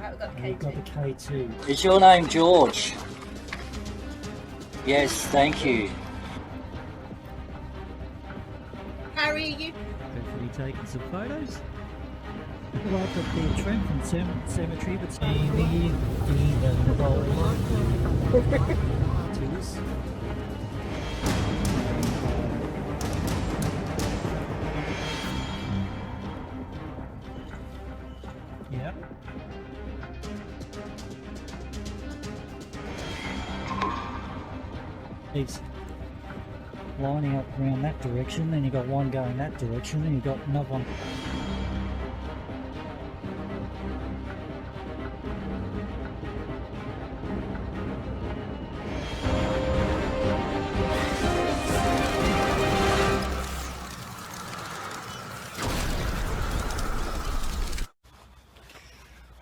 Right, we've got the We've got the K2. K2. Is your name George? Yes, thank you. Harry, you? Hopefully taking some photos. Like up there, Trent from Cemetery, but Amy, Demon Bowl. Cheers. Yep. He's lining up around that direction, then you got one going that direction, then you got another one.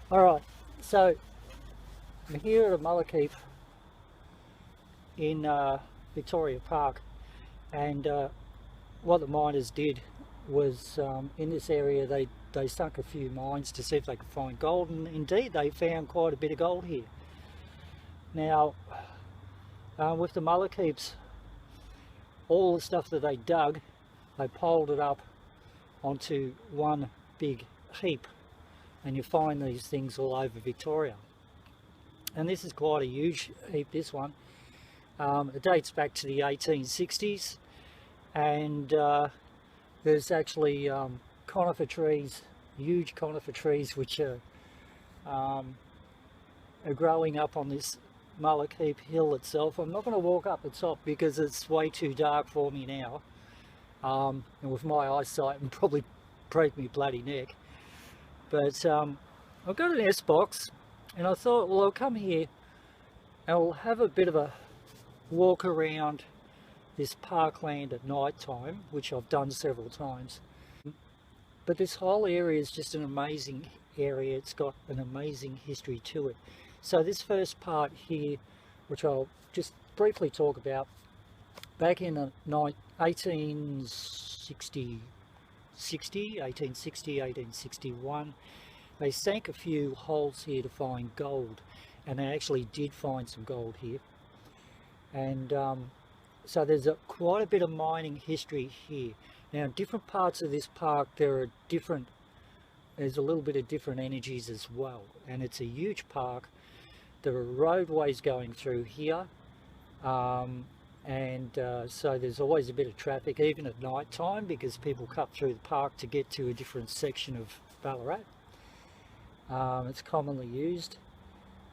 Alright, so I'm here at a Mullerkeep in Victoria Park, and what the miners did was in this area they sunk a few mines to see if they could find gold, and indeed they found quite a bit of gold here. Now with the Mullerkeeps, all the stuff that they dug, they piled it up onto one big heap, and you find these things all over Victoria. And this is quite a huge heap, this one. It dates back to the 1860s, and there's actually conifer trees, huge conifer trees, which are growing up on this Mullerkeep hill itself. I'm not going to walk up the top because it's way too dark for me now, and with my eyesight and probably break me bloody neck. But I've got an S-box, and I thought, well, I'll come here and I'll have a bit of a walk around this parkland at night time, which I've done several times. But this whole area is just an amazing area. It's got an amazing history to it. So this first part here, which I'll just briefly talk about, back in 1860, 1861, they sank a few holes here to find gold, and they actually did find some gold here. And so there's quite a bit of mining history here. Now in different parts of this park there's a little bit of different energies as well, and it's a huge park. There are roadways going through here, so there's always a bit of traffic even at night time, because people cut through the park to get to a different section of Ballarat. It's commonly used.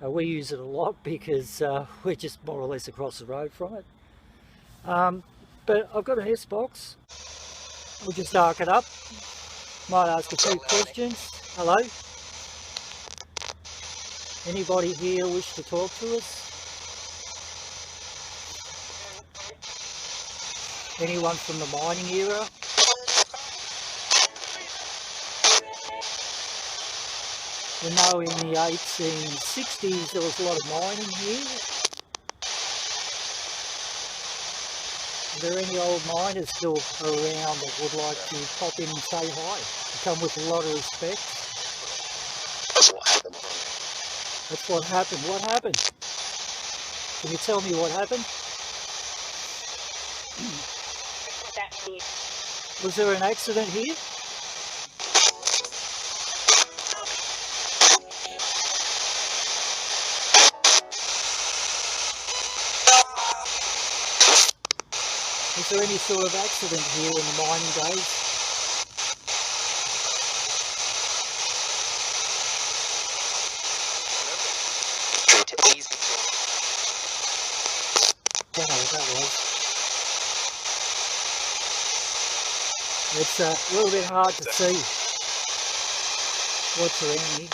We use it a lot because we're just more or less across the road from it. But I've got an S-box. We'll just arc it up. Might ask a few questions. Hello? Anybody here wish to talk to us? Anyone from the mining era? You know, in the 1860s there was a lot of mining here. Are there any old miners still around that would like to pop in and say hi? They come with a lot of respect. That's what happened. That's what happened. What happened? Can you tell me what happened? Was there an accident here? Was there any sort of accident here in the mining days? Don't know what that was. It's a little bit hard to see what's around me. I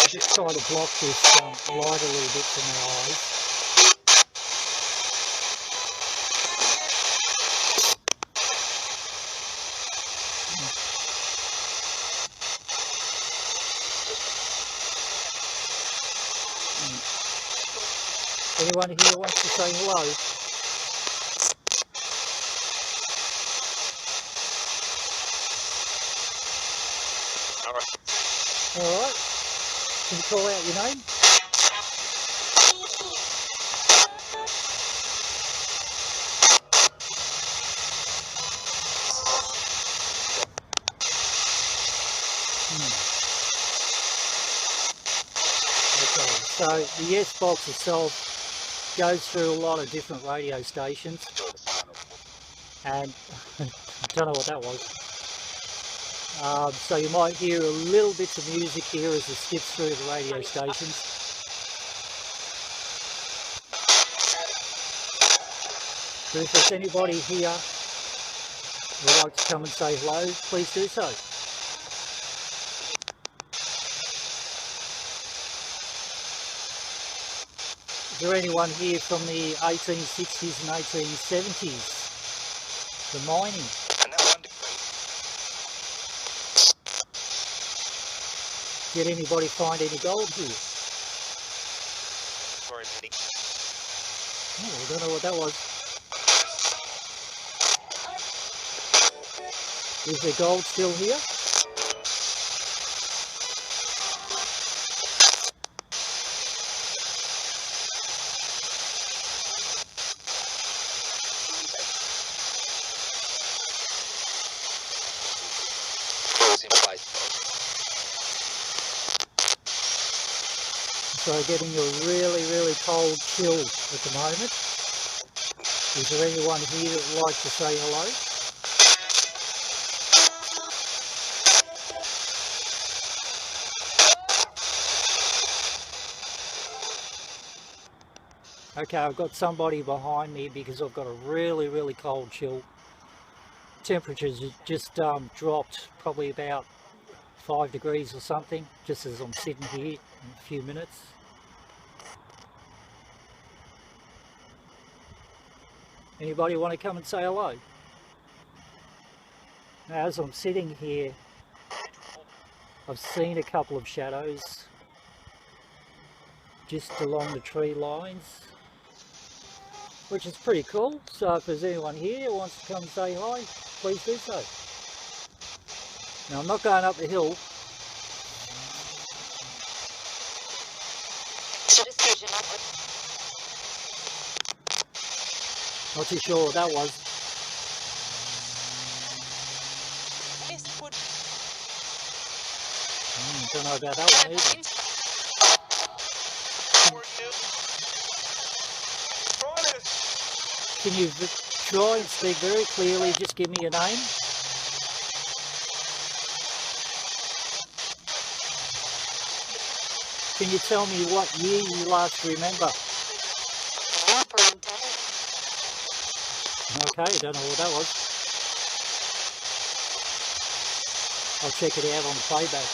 just try to block this light a little bit from my eyes. Anyone here wants to say hello? Alright. Can you call out your name? Okay, so the yes box itself goes through a lot of different radio stations, and I don't know what that was. So you might hear a little bits of music here as it skips through the radio stations. But if there's anybody here who would like to come and say hello, please do so. Is there anyone here from the 1860s and 1870s? The mining? Did anybody find any gold here? Oh, I don't know what that was. Is there gold still here? So getting a really cold chill at the moment. Is there anyone here that would like to say hello? Okay, I've got somebody behind me because I've got a really cold chill. Temperatures just dropped probably about 5 degrees or something, just as I'm sitting here in a few minutes. Anybody want to come and say hello? Now, as I'm sitting here, I've seen a couple of shadows just along the tree lines, which is pretty cool. So if there's anyone here who wants to come and say hi, please do so. Now, I'm not going up the hill. Not too sure what that was. Don't know about that one either. Can you try and speak very clearly? Just give me your name. Can you tell me what year you last remember? Okay, I don't know what that was. I'll check it out on the playback.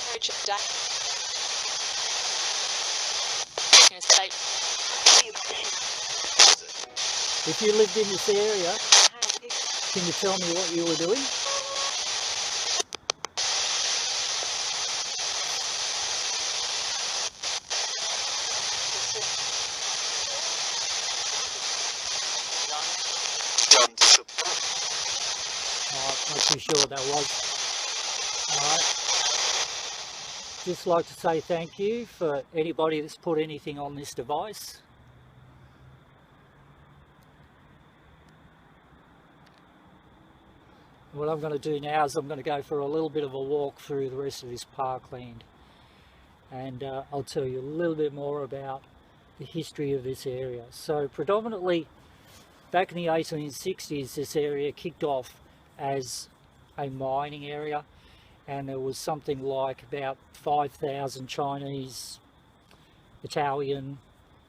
If you lived in this area, can you tell me what you were doing? Not too sure what that was. Alright. Just like to say thank you for anybody that's put anything on this device. What I'm going to do now is I'm going to go for a little bit of a walk through the rest of this parkland, and I'll tell you a little bit more about the history of this area. So predominantly back in the 1860s, this area kicked off as a mining area, and there was something like about 5,000 Chinese, Italian,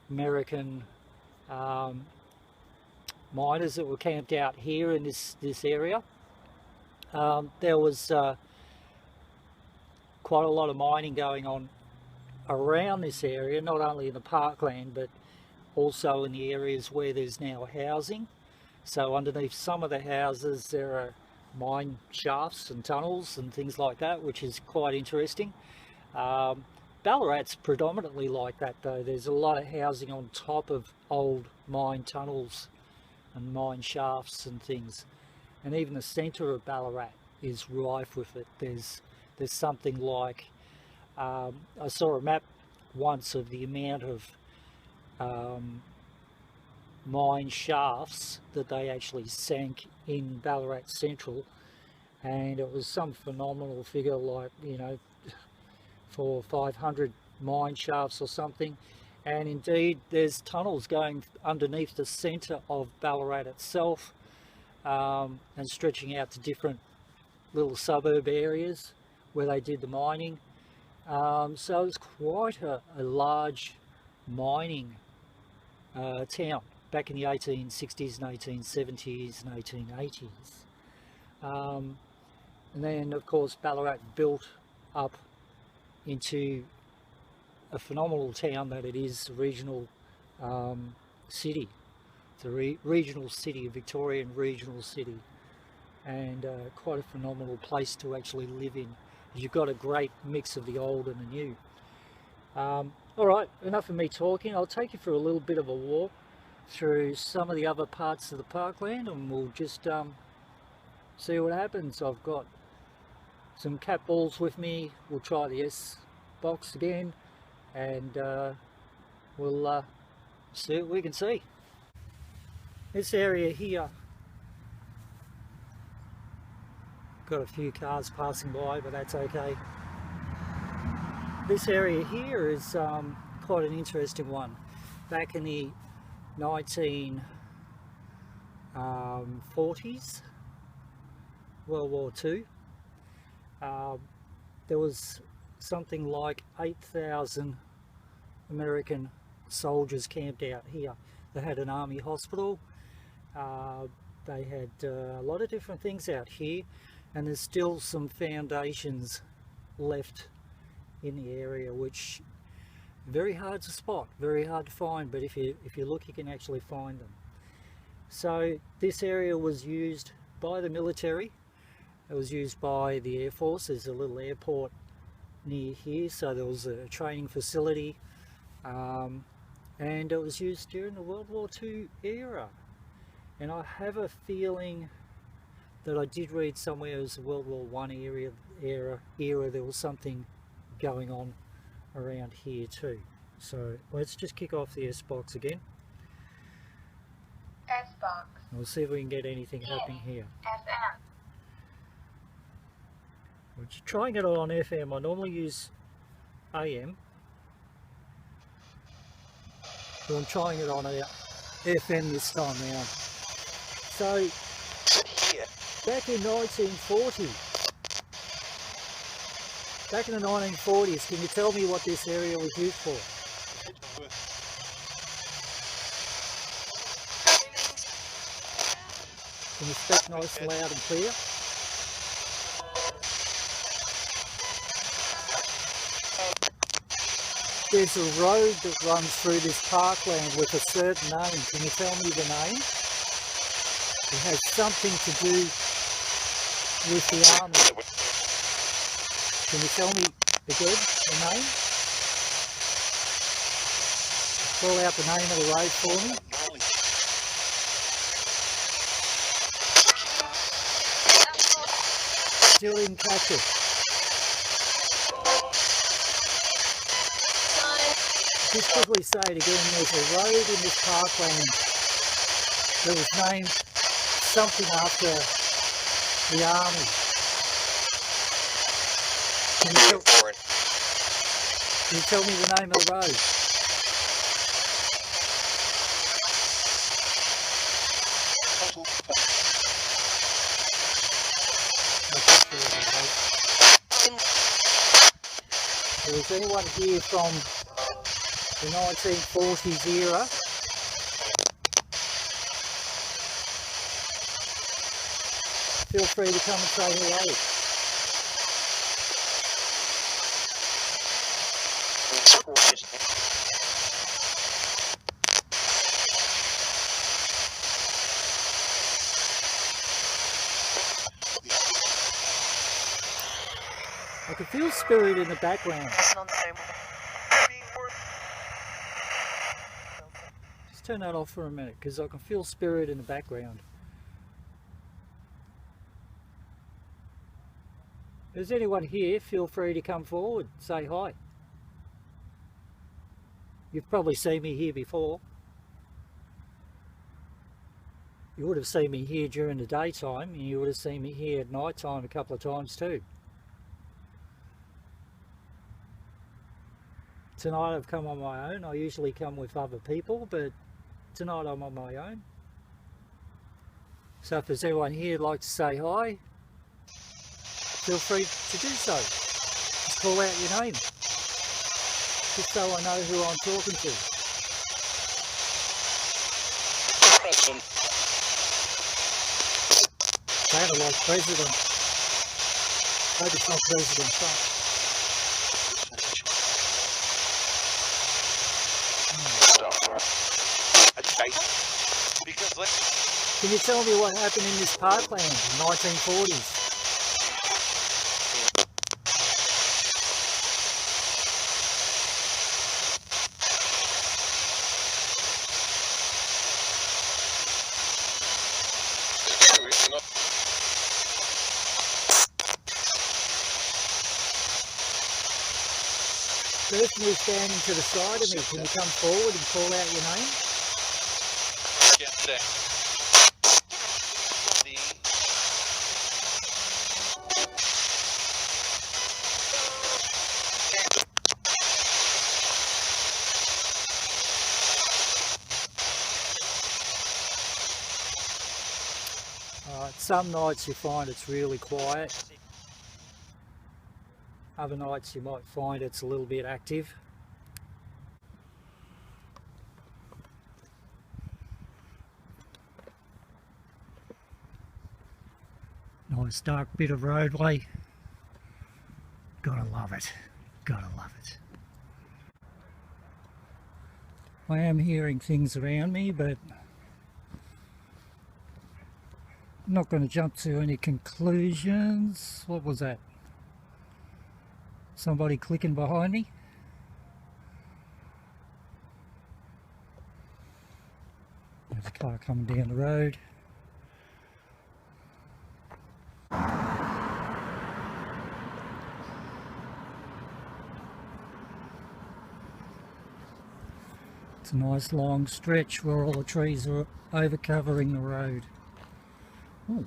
American miners that were camped out here in this area. There was quite a lot of mining going on around this area, not only in the parkland but also in the areas where there's now housing. So underneath some of the houses there are mine shafts and tunnels and things like that, which is quite interesting. Ballarat's predominantly like that though. There's a lot of housing on top of old mine tunnels and mine shafts and things. And even the centre of Ballarat is rife with it. There's something like, I saw a map once of the amount of mine shafts that they actually sank in Ballarat Central, and it was some phenomenal figure, like, you know, 400 or 500 mine shafts or something. And indeed there's tunnels going underneath the centre of Ballarat itself, and stretching out to different little suburb areas where they did the mining. So it's quite a large mining town back in the 1860s and 1870s and 1880s. And then of course Ballarat built up into a phenomenal town that it is, a regional city. It's a regional city, a Victorian regional city, and quite a phenomenal place to actually live in. You've got a great mix of the old and the new. Alright, enough of me talking. I'll take you for a little bit of a walk through some of the other parts of the parkland, and we'll just see what happens. I've got some cat balls with me. We'll try the S box again, and we'll see what we can see. This area here, got a few cars passing by, but that's okay. This area here is quite an interesting one. Back in the 1940s, World War II, there was something like 8,000 American soldiers camped out here. They had an army hospital, they had a lot of different things out here, and there's still some foundations left in the area, which very hard to spot, very hard to find, but if you look, you can actually find them. So this area was used by the military, it was used by the Air Force. There's a little airport near here, so there was a training facility, and it was used during the World War II era. And I have a feeling that I did read somewhere as a World War I era there was something going on around here too. So let's just kick off the S box again. S box. We'll see if we can get anything happening here. FM. We're trying it on FM. I normally use AM, but I'm trying it on FM this time round. So back in 1940, back in the 1940s, can you tell me what this area was used for? Can you speak nice, loud and clear? There's a road that runs through this parkland with a certain name. Can you tell me the name? It has something to do with the army. Can you tell me again the name? Call out the name of the road for me. Still didn't catch it. Just quickly say it again. There's a road in this parkland that was named something after the army. Can you tell me the name of the road? Is anyone here from the 1940s era? Feel free to come and say hello. I can feel spirit in the background. Just turn that off for a minute, because I can feel spirit in the background. If there's anyone here, feel free to come forward, say hi. You've probably seen me here before. You would have seen me here during the daytime, and you would have seen me here at night time a couple of times too. Tonight I've come on my own. I usually come with other people, but tonight I'm on my own. So if there's anyone here who'd like to say hi, feel free to do so. Just call out your name, just so I know who I'm talking to. Sounded like President. Hope it's not President Trump. Can you tell me what happened in this parkland in the 1940s? Person who's standing to the side of me, can you come forward and call out your name? Some nights you find it's really quiet. Other nights you might find it's a little bit active. Nice dark bit of roadway. Gotta love it. Gotta love it. I am hearing things around me, but I'm not going to jump to any conclusions. What was that? Somebody clicking behind me? There's a car coming down the road. It's a nice long stretch where all the trees are over covering the road. Ooh.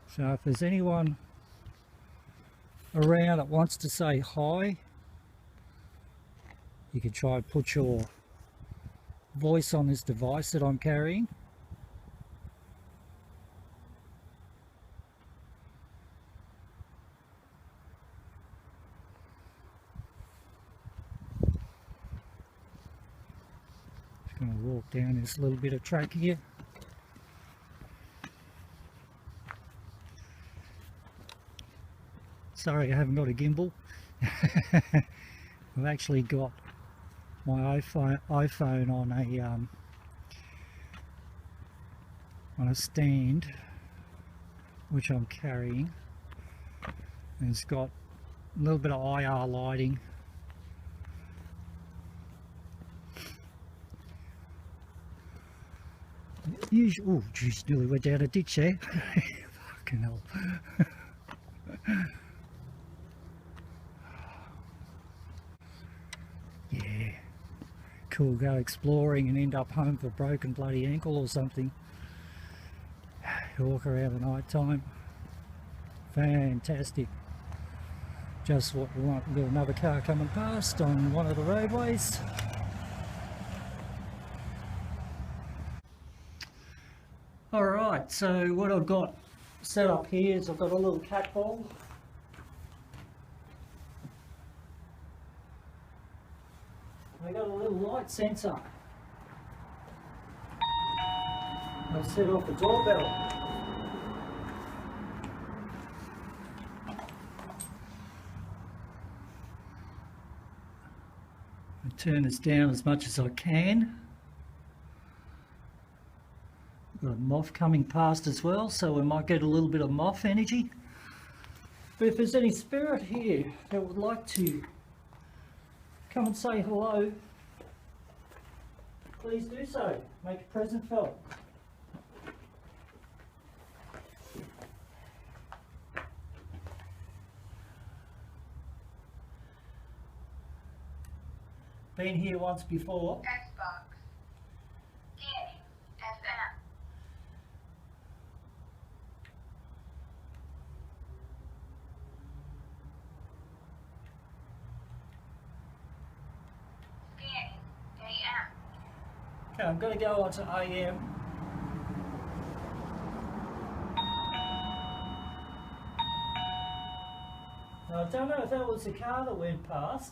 So if there's anyone around that wants to say hi, you can try and put your voice on this device that I'm carrying. Just going to walk down this little bit of track here. Sorry, I haven't got a gimbal. I've actually got my iPhone on a stand, which I'm carrying, and it's got a little bit of IR lighting. Oh, geez, nearly went down a ditch there. Fucking hell. Yeah, cool. Go exploring and end up home with a broken bloody ankle or something. Walk around at night time. Fantastic. Just what we want. We've got another car coming past on one of the roadways. Alright, so what I've got set up here is I've got a little cat ball. I got a little light sensor. I've set off the doorbell. I turn this down as much as I can. Got a moth coming past as well, so we might get a little bit of moth energy. But if there's any spirit here that would like to come and say hello, please do so. Make a present felt. Been here once before. Xbox. Scanning. FM. Scanning. AM. Okay, I'm going to go on to AM. Now, I don't know if that was the car that went past.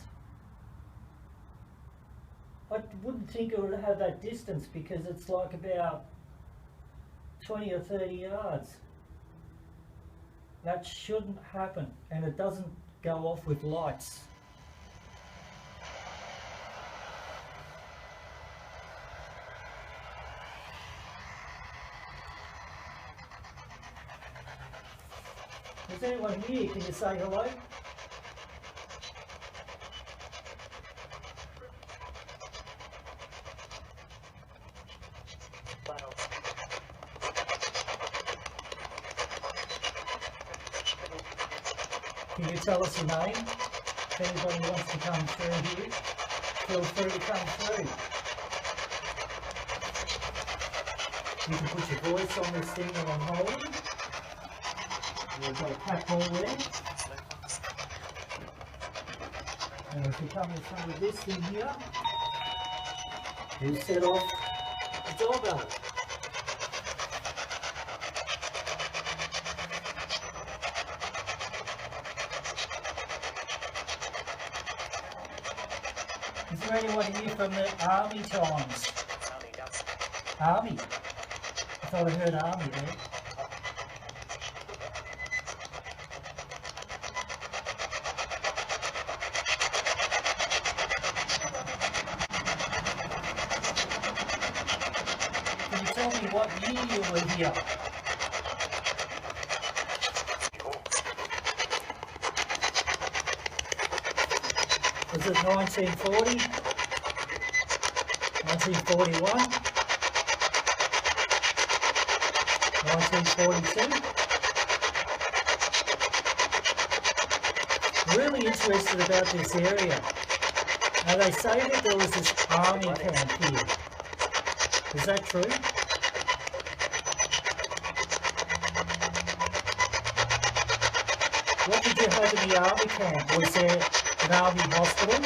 I wouldn't think it would have that distance because it's like about 20 or 30 yards. That shouldn't happen, and it doesn't go off with lights. Is anyone here? Can you say hello? Can you tell us your name? If anybody wants to come through here, feel free to come through. You can put your voice on this thing that I'm holding. We've got a pack ball there. And if you come in front of this thing here, you set off the doorbell. Is there anyone here from the army times? Army? I thought I heard army there. Can you tell me what year you were here? Was it 1940? 1941? 1942? Really interested about this area. Now they say that there was this army camp here. Is that true? What did you have in the army camp? Was there an army hospital?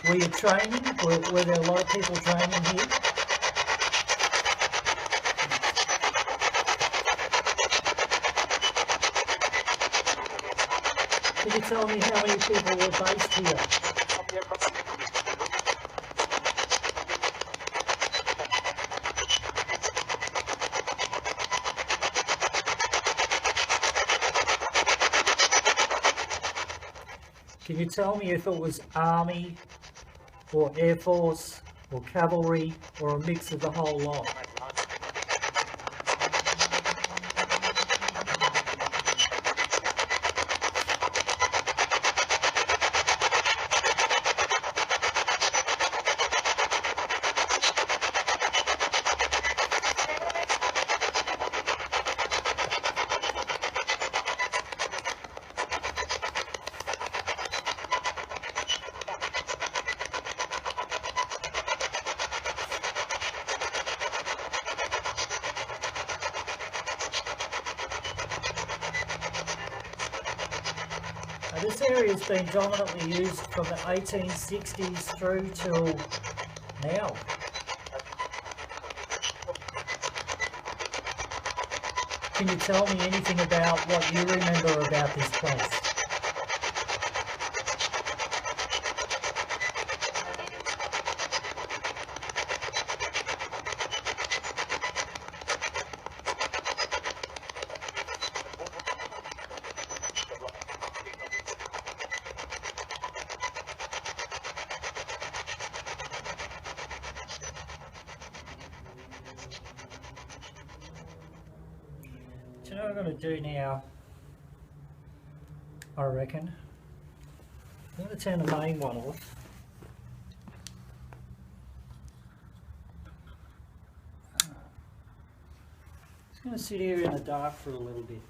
Were you training? Were there a lot of people training here? Can you tell me how many people were based here? Can you tell me if it was Army or Air Force or Cavalry or a mix of the whole lot? This area has been dominantly used from the 1860s through till now. Can you tell me anything about what you remember about this place? You know what I'm going to do now, I reckon? I'm going to turn the main one off. I'm going to sit here in the dark for a little bit.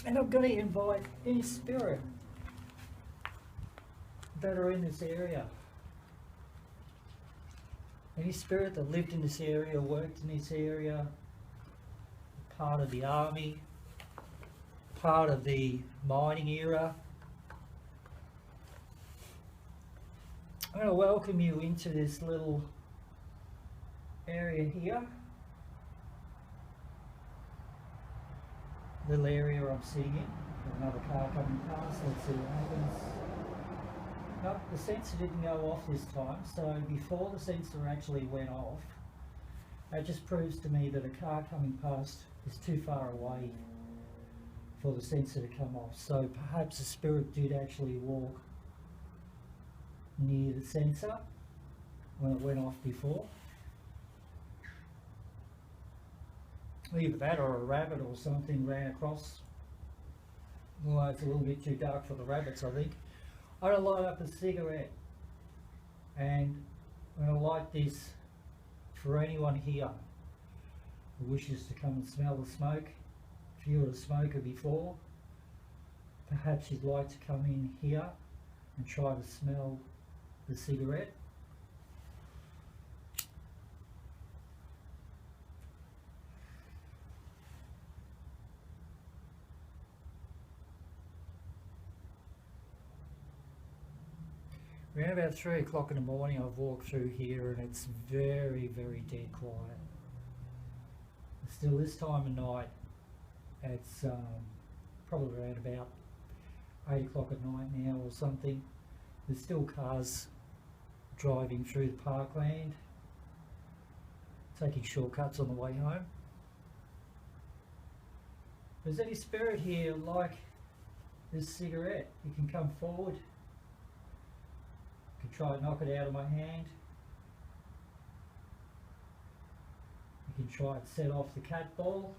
And I'm going to invite any spirit that are in this area. Any spirit that lived in this area, worked in this area, part of the army, part of the mining era. I'm going to welcome you into this little area here. Little area I'm sitting in. Another car coming past. Let's see what happens. Nope, the sensor didn't go off this time, so before the sensor actually went off, that just proves to me that a car coming past is too far away for the sensor to come off. So perhaps the spirit did actually walk near the sensor when it went off before. Either that or a rabbit or something ran across. Well, it's a little bit too dark for the rabbits, I think. I'm going to light up a cigarette, and I'm going to light this for anyone here who wishes to come and smell the smoke. If you were a smoker before, perhaps you'd like to come in here and try to smell the cigarette. Around about 3 o'clock in the morning I've walked through here and it's very, very dead quiet. Still this time of night, it's probably around about 8 o'clock at night now or something. There's still cars driving through the parkland, taking shortcuts on the way home. If there's any spirit here like this cigarette, you can come forward. You can try and knock it out of my hand. You can try and set off the cat ball,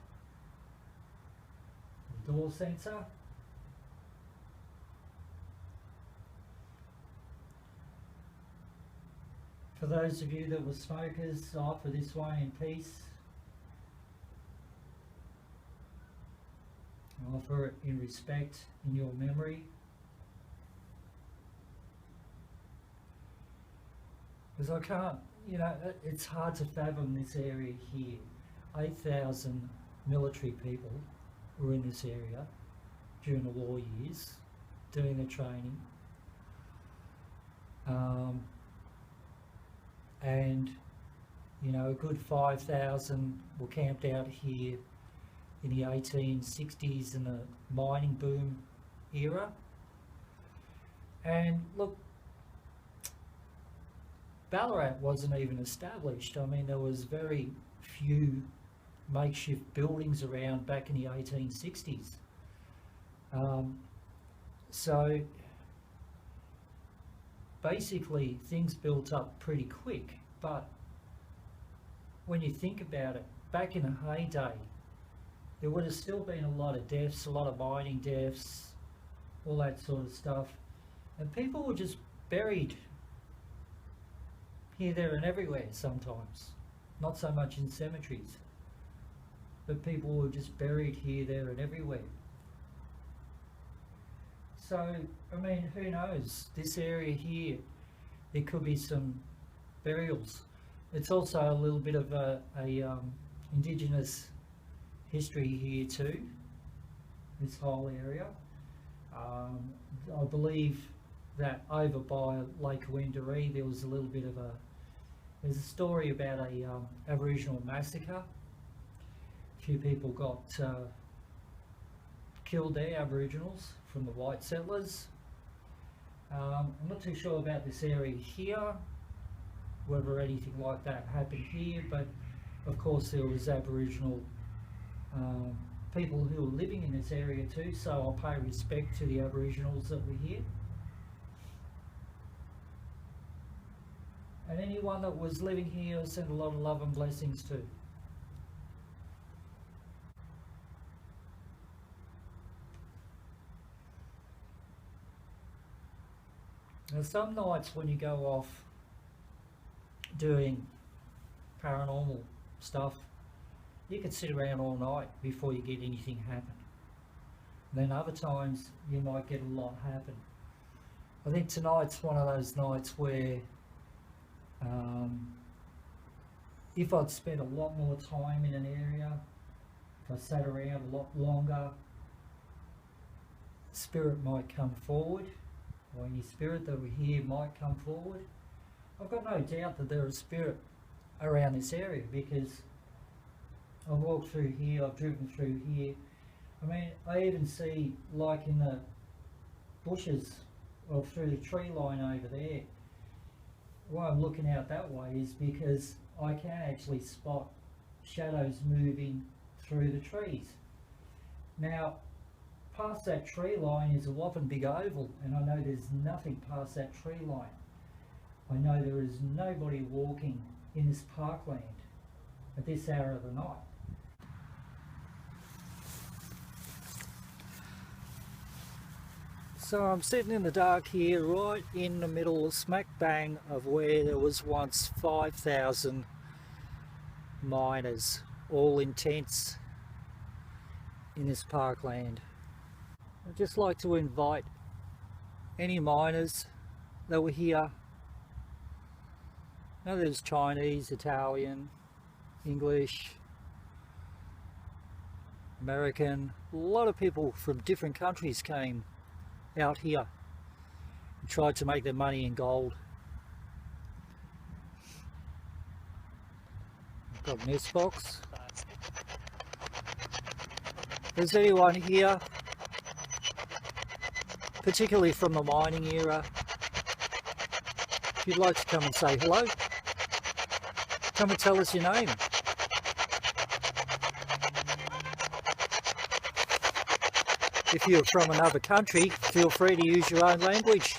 the door sensor. For those of you that were smokers, I offer this one in peace. I offer it in respect, in your memory. Because I can't, you know, it's hard to fathom this area here. 8,000 military people were in this area during the war years, doing their training. And, you know, a good 5,000 were camped out here in the 1860s in the mining boom era. And look, Ballarat wasn't even established. I mean, there was very few makeshift buildings around back in the 1860s. So basically things built up pretty quick, but when you think about it, back in the heyday, there would have still been a lot of deaths, a lot of mining deaths, all that sort of stuff, and people were just buried here, there and everywhere sometimes. Not so much in cemeteries, but people were just buried here, there and everywhere. So, I mean, who knows? This area here, there could be some burials. It's also a little bit of a indigenous history here too, this whole area. I believe that over by Lake Wendouree there was a little bit of there's a story about a Aboriginal massacre. A few people got killed there, Aboriginals, from the white settlers. I'm not too sure about this area here, whether anything like that happened here, but of course there was Aboriginal people who were living in this area too, so I'll pay respect to the Aboriginals that were here. And anyone that was living here, I send a lot of love and blessings to. Now some nights when you go off doing paranormal stuff, you can sit around all night before you get anything happen. And then other times you might get a lot happen. I think tonight's one of those nights where if I'd spent a lot more time in an area, if I sat around a lot longer, spirit might come forward, or any spirit that we hear might come forward. I've got no doubt that there is spirit around this area because I've walked through here, I've driven through here. I mean, I even see, like in the bushes or through the tree line over there, why I'm looking out that way is because I can actually spot shadows moving through the trees. Now, past that tree line is a whopping big oval, and I know there's nothing past that tree line. I know there is nobody walking in this parkland at this hour of the night. So I'm sitting in the dark here, right in the middle, smack bang of where there was once 5,000 miners, all in tents in this parkland. I'd just like to invite any miners that were here. Now there's Chinese, Italian, English, American, a lot of people from different countries came out here and tried to make their money in gold. I've got an S-box. Is anyone here, particularly from the mining era, if you'd like to come and say hello, come and tell us your name. If you're from another country, feel free to use your own language.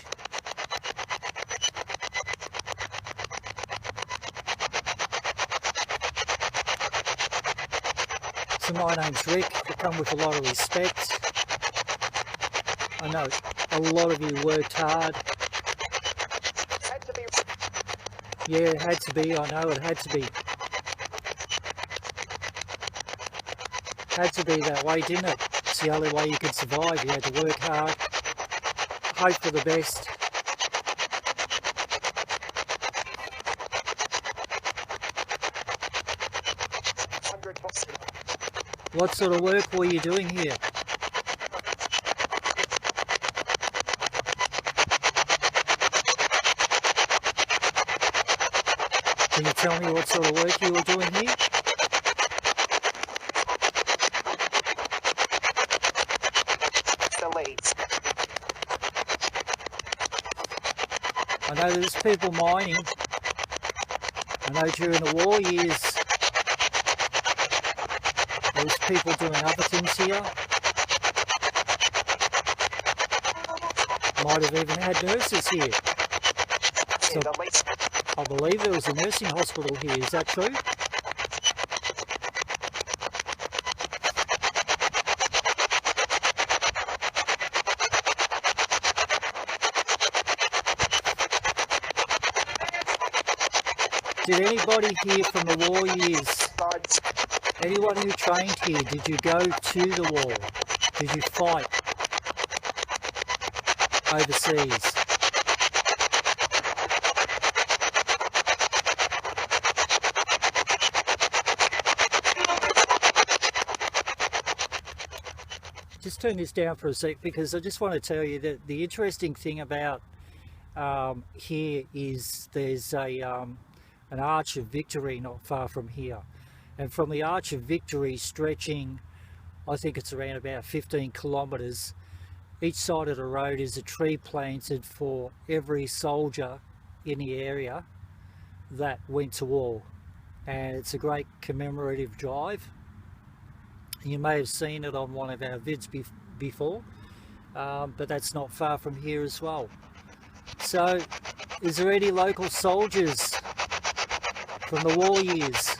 So my name's Rick. I come with a lot of respect. I know a lot of you worked hard. Yeah, it had to be. I know it had to be. Had to be that way, didn't it? It's the only way you could survive. You had to work hard, hope for the best. What sort of work were you doing here? Can you tell me what sort of work you were doing here? I know there's people mining. I know during the war years there was people doing other things here. Might have even had nurses here. So I believe there was a nursing hospital here, is that true? Did anybody here from the war years, anyone who trained here, did you go to the war? Did you fight overseas? Just turn this down for a sec because I just want to tell you that the interesting thing about here is there's an Arch of Victory not far from here, and from the Arch of Victory stretching, I think it's around about 15 kilometres, each side of the road is a tree planted for every soldier in the area that went to war, and it's a great commemorative drive. You may have seen it on one of our vids before, but that's not far from here as well. So is there any local soldiers from the war years?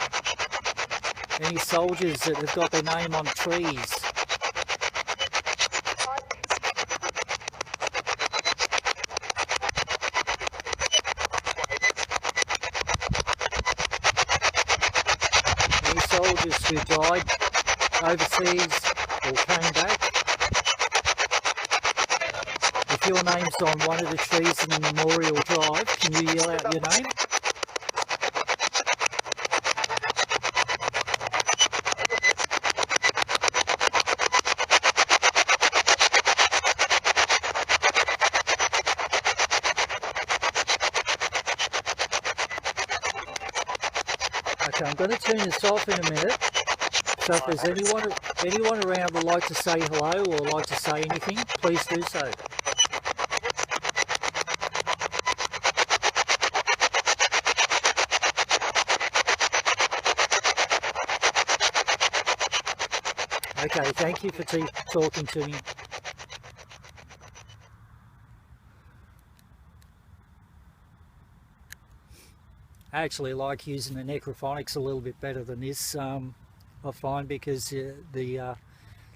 Any soldiers that have got their name on trees? passengers who died overseas or came back. If your name's on one of the trees in the memorial drive, can you yell out your name? Okay, I'm going to turn this off in a minute. So if there's anyone around would like to say hello or like to say anything, please do so. Okay, thank you for talking to me. I actually like using the necrophonics a little bit better than this, I find, because the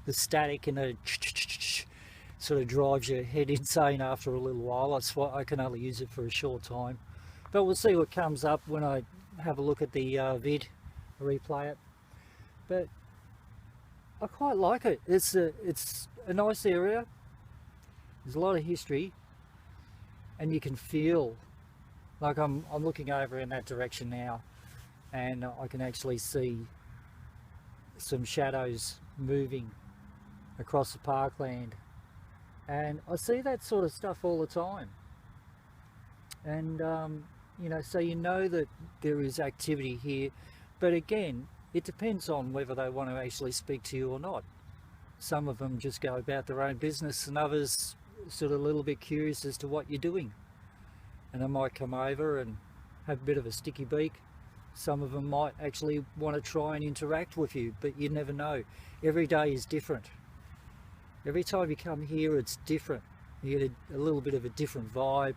static and the sort of drives your head insane after a little while. That's why I can only use it for a short time. But we'll see what comes up when I have a look at the vid, replay it. But I quite like it. It's a nice area. There's a lot of history, and you can feel like I'm looking over in that direction now, and I can actually see some shadows moving across the parkland, and I see that sort of stuff all the time. And you know, so you know that there is activity here, but again, it depends on whether they want to actually speak to you or not. Some of them just go about their own business, and others sort of a little bit curious as to what you're doing, and they might come over and have a bit of a sticky beak. Some of them might actually want to try and interact with you, but you never know. Every day is different. Every time you come here, it's different. You get a little bit of a different vibe.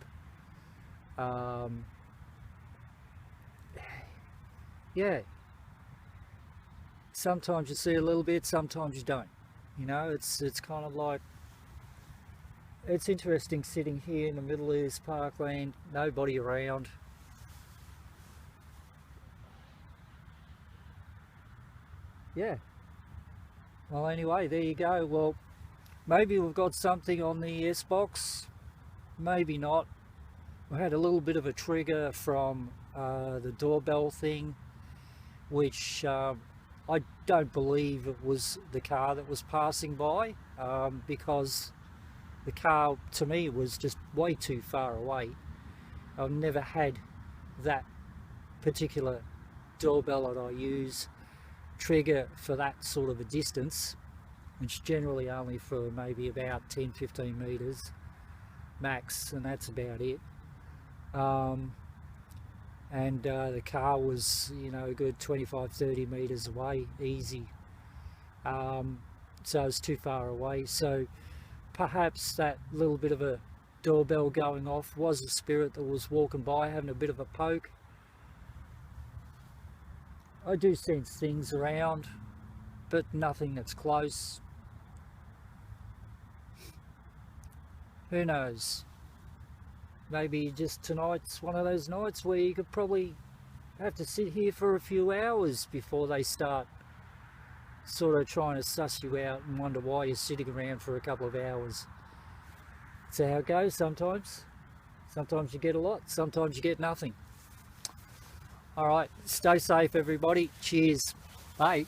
Yeah, sometimes you see a little bit, sometimes you don't. You know, it's kind of like, it's interesting sitting here in the middle of this parkland, nobody around. Yeah. Well, anyway, there you go. Well, maybe we've got something on the S-Box, maybe not. We had a little bit of a trigger from the doorbell thing, which I don't believe it was the car that was passing by, because the car to me was just way too far away. I've never had that particular doorbell that I use trigger for that sort of a distance, which generally only for maybe about 10-15 meters max, and that's about it. The car was, you know, a good 25-30 meters away, easy. So it's too far away. So perhaps that little bit of a doorbell going off was a spirit that was walking by, having a bit of a poke. I do sense things around, but nothing that's close. Who knows? Maybe just tonight's one of those nights where you could probably have to sit here for a few hours before they start sort of trying to suss you out and wonder why you're sitting around for a couple of hours. That's how it goes sometimes. Sometimes you get a lot, sometimes you get nothing. Alright, stay safe everybody. Cheers. Bye.